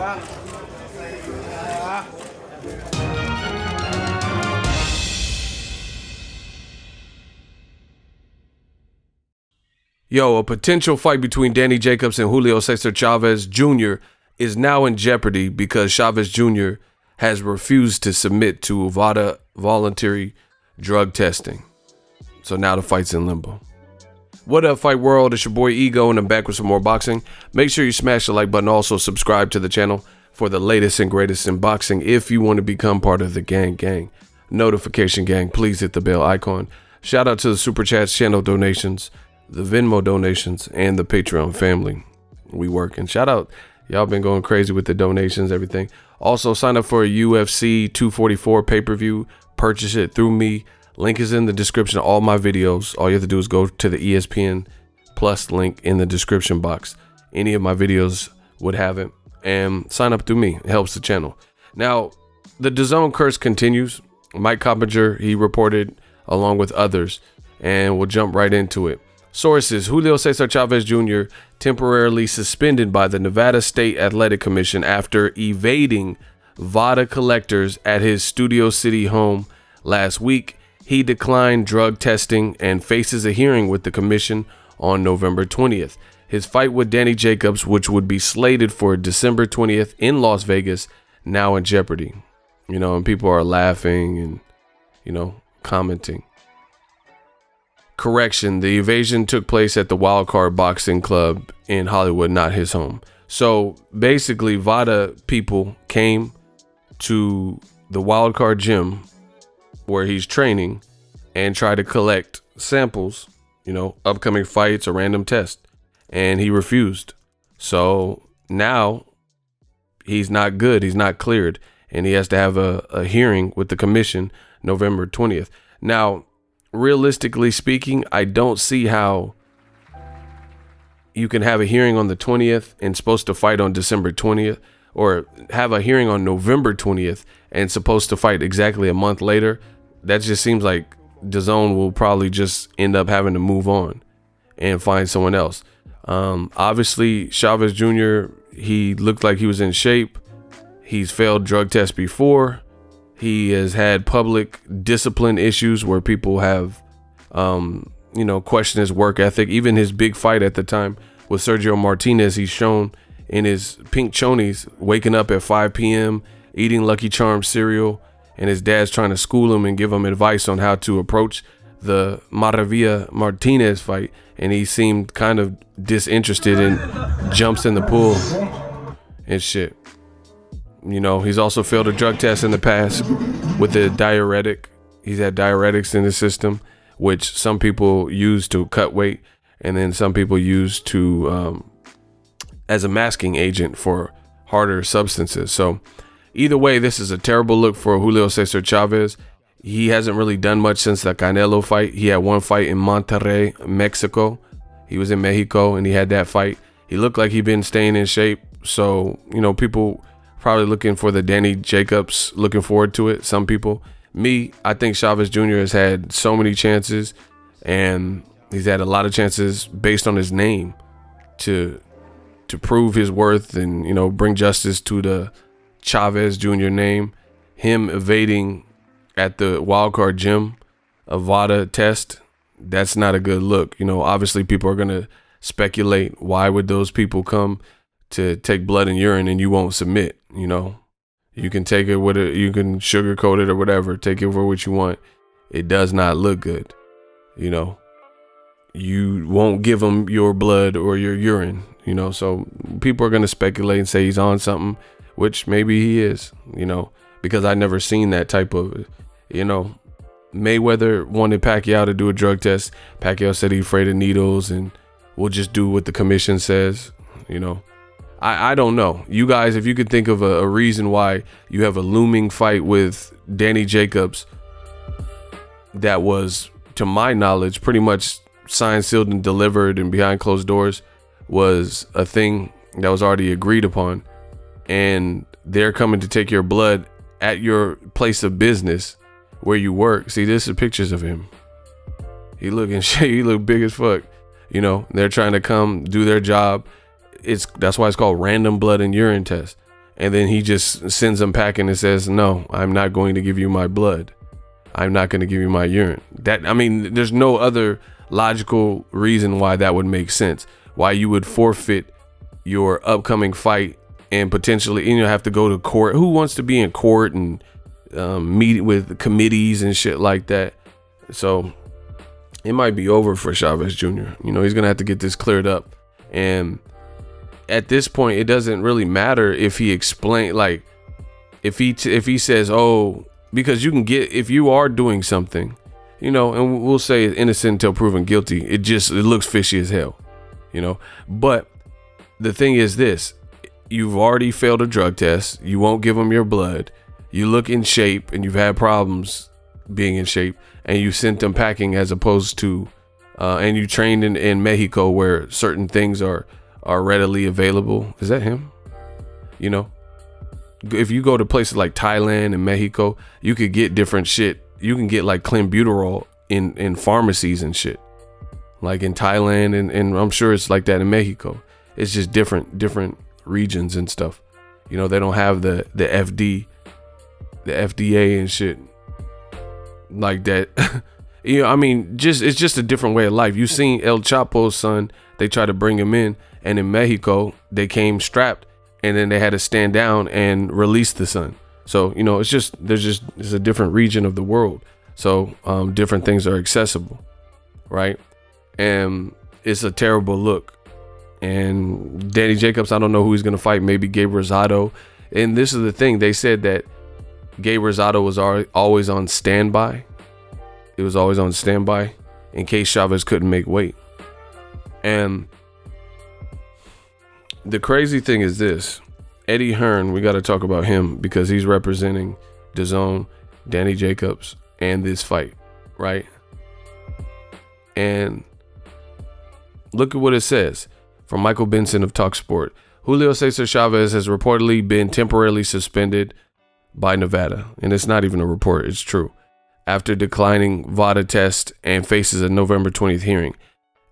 Yo, a potential fight between Danny Jacobs and Julio Cesar Chavez Jr. is now in jeopardy because Chavez Jr. has refused to submit to Vada voluntary drug testing. So now the fight's in limbo. What up, Fight World? It's your boy Ego, and I'm back with some more boxing. Make sure you smash the like button. Also, subscribe to the channel for the latest and greatest in boxing. If you want to become part of the gang, notification gang, please hit the bell icon. Shout out to the Super Chats, channel donations, the Venmo donations, and the Patreon family. We working. Shout out. Y'all been going crazy with the donations, everything. Also, sign up for a UFC 244 pay-per-view. Purchase it through me. Link is in the description of all my videos. All you have to do is go to the ESPN Plus link in the description box. Any of my videos would have it. And sign up through me. It helps the channel. Now, the DAZN curse continues. Mike Coppinger, he reported along with others. And we'll jump right into it. Sources: Julio Cesar Chavez Jr. temporarily suspended by the Nevada State Athletic Commission after evading Vada collectors at his Studio City home last week. He declined drug testing and faces a hearing with the commission on November 20th. His fight with Danny Jacobs, which would be slated for December 20th in Las Vegas, now in jeopardy. You know, and people are laughing and, you know, commenting. Correction, the evasion took place at the Wildcard Boxing Club in Hollywood, not his home. So basically, Vada people came to the Wildcard gym where he's training and tried to collect samples, you know, upcoming fights, a random test, and he refused. So now he's not good. He's not cleared, and he has to have a hearing with the commission November 20th. Now, realistically speaking, I don't see how you can have a hearing on the 20th and supposed to fight on December 20th, or have a hearing on November 20th and supposed to fight exactly a month later. That just seems like DAZN will probably just end up having to move on and find someone else. Obviously, Chavez Jr., he looked like he was in shape. He's failed drug tests before. He has had public discipline issues where people have, you know, questioned his work ethic. Even his big fight at the time with Sergio Martinez, he's shown in his pink chonies, waking up at 5 p.m., eating Lucky Charms cereal, and his dad's trying to school him and give him advice on how to approach the Maravilla Martinez fight. And he seemed kind of disinterested and jumps in the pool and shit. You know, he's also failed a drug test in the past with a diuretic. He's had diuretics in the system, which some people use to cut weight, and then some people use to as a masking agent for harder substances. So either way, this is a terrible look for Julio Cesar Chavez. He hasn't really done much since the Canelo fight. He had one fight in Monterrey, Mexico. He was in Mexico and he had that fight. He looked like he'd been staying in shape. So, you know, people probably looking for the Danny Jacobs, looking forward to it. Some people. Me, I think Chavez Jr. has had so many chances, and he's had a lot of chances based on his name to prove his worth and, you know, bring justice to the Chavez Jr. name. Him evading at the Wildcard gym a Vada test, that's not a good look. You know, obviously people are going to speculate, why would those people come to take blood and urine and you won't submit? You know, you can take it with it, you can sugarcoat it or whatever, take it for what you want. It does not look good. You know, you won't give them your blood or your urine, you know, so people are going to speculate and say he's on something, which maybe he is, you know, because I never seen that type of, you know, Mayweather wanted Pacquiao to do a drug test. Pacquiao said he's afraid of needles and we'll just do what the commission says, you know. I don't know. You guys, if you could think of a reason why you have a looming fight with Danny Jacobs that was, to my knowledge, pretty much signed, sealed, and delivered and behind closed doors, was a thing that was already agreed upon, and they're coming to take your blood at your place of business where you work. See, this is pictures of him. He looking shit. He look big as fuck. You know, they're trying to come do their job. That's why it's called random blood and urine test. And then he just sends them packing and says, no, I'm not going to give you my blood. I'm not going to give you my urine. There's no other logical reason why that would make sense. Why you would forfeit your upcoming fight and potentially, have to go to court. Who wants to be in court and meet with committees and shit like that? So it might be over for Chavez Jr. He's going to have to get this cleared up. And at this point, it doesn't really matter if he explain, like, if he says, oh, because you can get, if you are doing something, and we'll say innocent until proven guilty, it looks fishy as hell, But the thing is this: you've already failed a drug test. You won't give them your blood. You look in shape, and you've had problems being in shape, and you sent them packing as opposed to, and you trained in Mexico where certain things are readily available. Is that him? If you go to places like Thailand and Mexico, you could get different shit. You can get like clenbuterol in pharmacies and shit, like in Thailand, and I'm sure it's like that in Mexico. It's just different regions and stuff. They don't have the FDA and shit like that. It's just a different way of life. You seen El Chapo's son, they tried to bring him in, and in Mexico they came strapped, and then they had to stand down and release the son. So it's a different region of the world, so different things are accessible, right? And it's a terrible look. And Danny Jacobs, I don't know who he's gonna fight. Maybe Gabe Rosado. And this is the thing, they said that Gabe Rosado was always on standby. It was always on standby in case Chavez couldn't make weight. And the crazy thing is this: Eddie Hearn, we got to talk about him because he's representing DAZN, Danny Jacobs, and this fight, right? And look at what it says from Michael Benson of TalkSport. Julio Cesar Chavez has reportedly been temporarily suspended by Nevada. And it's not even a report, it's true. After declining Vada test and faces a November 20th hearing.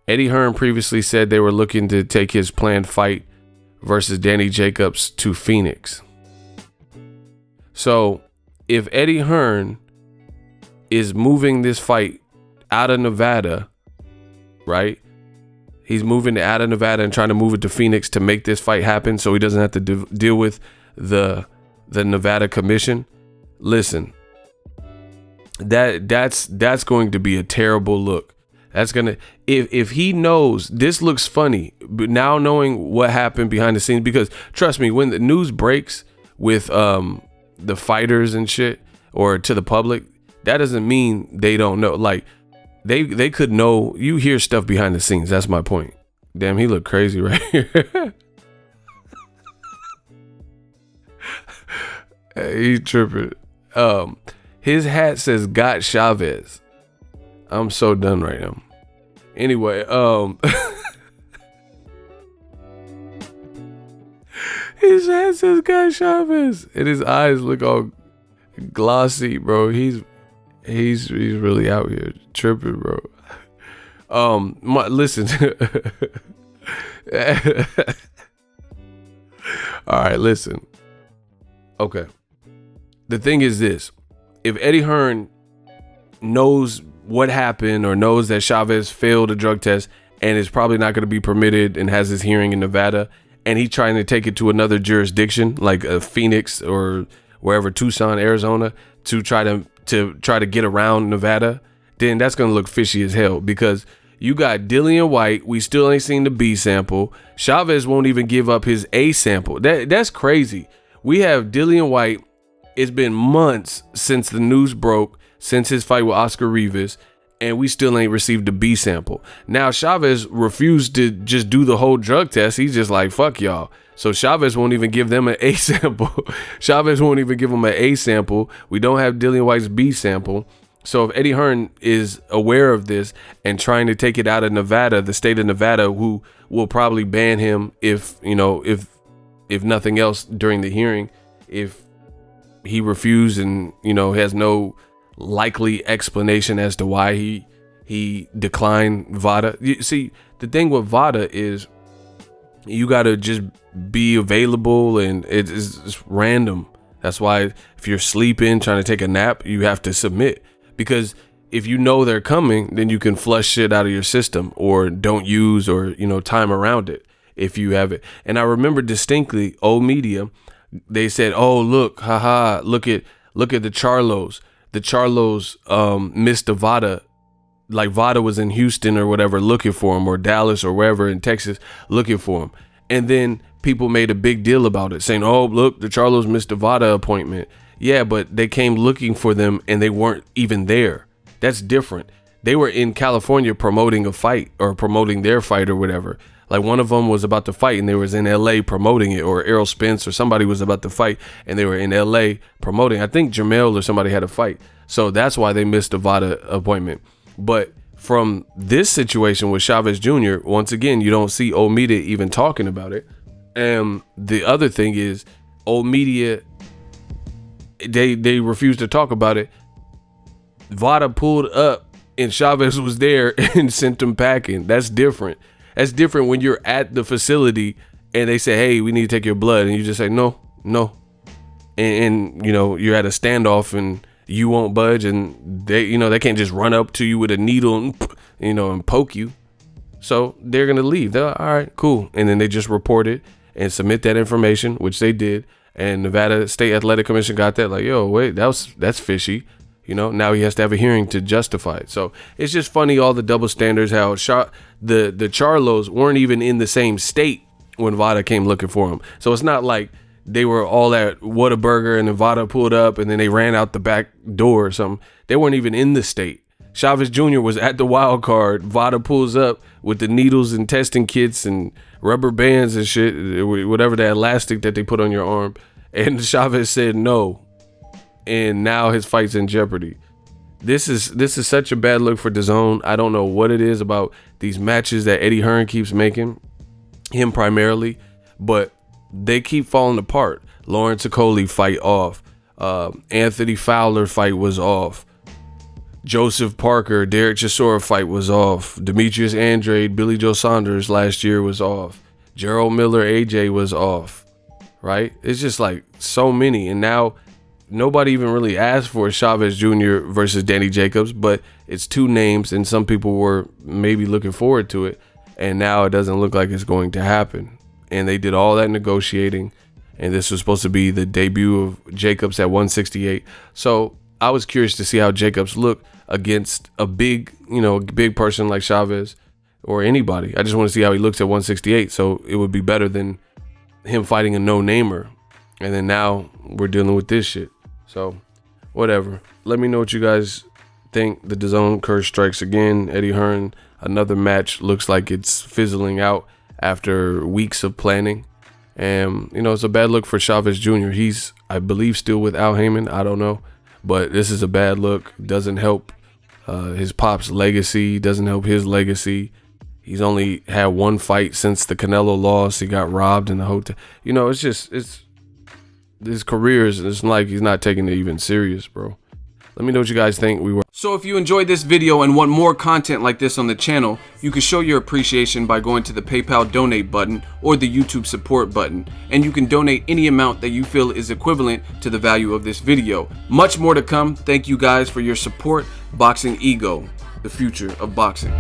Eddie Hearn previously said they were looking to take his planned fight versus Danny Jacobs to Phoenix. So if Eddie Hearn is moving this fight out of Nevada, right? He's moving it out of Nevada and trying to move it to Phoenix to make this fight happen so he doesn't have to deal with the Nevada commission. Listen, that's going to be a terrible look. That's gonna, if he knows this looks funny, but now knowing what happened behind the scenes, because trust me, when the news breaks with the fighters and shit, or to the public, that doesn't mean they don't know. Like they could know. You hear stuff behind the scenes. That's my point. Damn, he looked crazy right here. He tripping. His hat says "Got Chavez." I'm so done right now. Anyway, his hat says "Got Chavez," and his eyes look all glossy, bro. He's really out here tripping, bro. Listen. All right, listen. Okay. The thing is this: if Eddie Hearn knows what happened or knows that Chavez failed a drug test and is probably not going to be permitted and has his hearing in Nevada, and he's trying to take it to another jurisdiction like Phoenix or wherever, Tucson, Arizona, to try to get around Nevada, then that's going to look fishy as hell, because you got Dillian White. We still ain't seen the B sample. Chavez won't even give up his A sample. That's crazy. We have Dillian White. It's been months since the news broke, since his fight with Oscar Rivas, and we still ain't received the B sample. Now Chavez refused to just do the whole drug test. He's just like, fuck y'all. So Chavez won't even give them an A sample. Chavez won't even give them an A sample. We don't have Dillian White's B sample. So if Eddie Hearn is aware of this and trying to take it out of Nevada, the state of Nevada, who will probably ban him if nothing else during the hearing, if he refused and, has no likely explanation as to why he declined Vada. You see, the thing with Vada is You got to just be available, and it's random. That's why if you're sleeping, trying to take a nap, you have to submit, because if you know they're coming, then you can flush shit out of your system, or don't use, or, you know, time around it if you have it. And I remember distinctly, old media, they said, oh, look, haha, look at the Charlos. The Charlos missed a Vada. Like Vada was in Houston or whatever looking for him, or Dallas or wherever in Texas looking for him. And then people made a big deal about it, saying, oh, look, the Charlos missed a Vada appointment. Yeah, but they came looking for them and they weren't even there. That's different. They were in California promoting a fight, or promoting their fight or whatever. Like one of them was about to fight and they was in LA promoting it, or Errol Spence or somebody was about to fight and they were in LA promoting. I think Jamel or somebody had a fight. So that's why they missed the Vada appointment. But from this situation with Chavez Jr., once again, you don't see old media even talking about it. And the other thing is, old media, they refuse to talk about it. Vada pulled up and Chavez was there and sent him packing. That's different. That's different when you're at the facility and they say, hey, we need to take your blood. And you just say, no. And you know, you're at a standoff and you won't budge, and they can't just run up to you with a needle and, and poke you. So they're going to leave. They're like, all right, cool. And then they just report it and submit that information, which they did. And Nevada State Athletic Commission got that, like, yo, wait, that's fishy. Now he has to have a hearing to justify it. So it's just funny, all the double standards, how the Charlos weren't even in the same state when Vada came looking for him. So it's not like they were all at Whataburger and then Vada pulled up and then they ran out the back door or something. They weren't even in the state. Chavez Jr. was at the wild card. Vada pulls up with the needles and testing kits and rubber bands and shit, whatever, the elastic that they put on your arm. And Chavez said no. And now his fight's in jeopardy. This is such a bad look for DAZN. I don't know what it is about these matches that Eddie Hearn keeps making, him primarily, but they keep falling apart. Lawrence Okoli fight off. Anthony Fowler fight was off. Joseph Parker, Derek Chisora fight was off. Demetrius Andrade, Billy Joe Saunders last year was off. Gerald Miller, AJ was off. Right? It's just like so many. And now nobody even really asked for Chavez Jr. versus Danny Jacobs, but it's two names and some people were maybe looking forward to it. And now it doesn't look like it's going to happen. And they did all that negotiating, and this was supposed to be the debut of Jacobs at 168. So I was curious to see how Jacobs looked against a big person like Chavez or anybody. I just want to see how he looks at 168. So it would be better than him fighting a no-namer. And then now we're dealing with this shit. So whatever. Let me know what you guys think. The DAZN curse strikes again. Eddie Hearn, another match looks like it's fizzling out after weeks of planning. And it's a bad look for Chavez Jr. He's, I believe, still with Al Heyman. I don't know, but this is a bad look. Doesn't help his pop's legacy. Doesn't help his legacy. He's only had one fight since the Canelo loss. He got robbed in the hotel. It's his career is like he's not taking it even serious, bro. Let me know what you guys think. So if you enjoyed this video and want more content like this on the channel, you can show your appreciation by going to the PayPal donate button or the YouTube support button, and you can donate any amount that you feel is equivalent to the value of this video. Much more to come. Thank you guys for your support. Boxing Ego, the future of boxing.